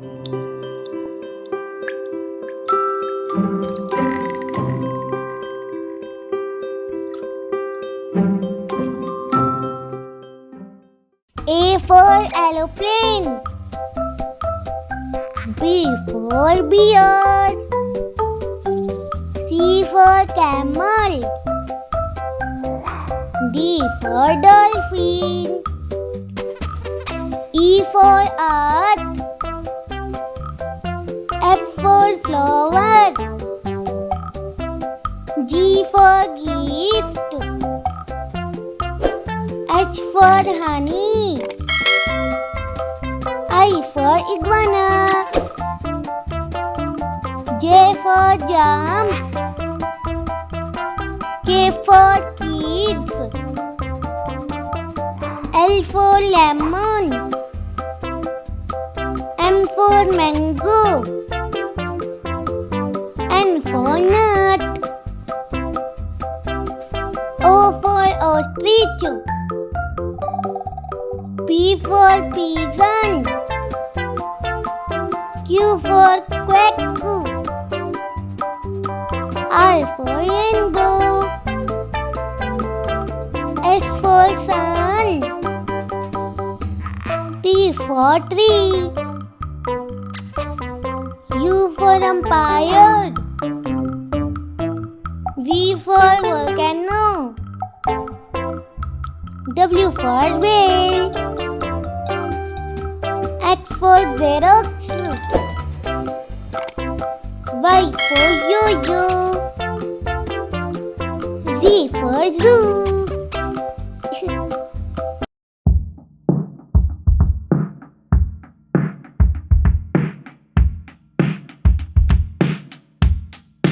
A for aeroplane. B for bear. C for camel. D for dolphin. E for earth. F for flower. G for gift. H for honey. I for iguana. J for jump. K for kids. L for lemon. M for mango. N for nut. O for ostrich. P for pigeon. Q for quack. R for rainbow. S for sun. T for tree. U for umpire. V for volcano. W for whale. X for Xerox. Y for yo-yo. Z for zoo.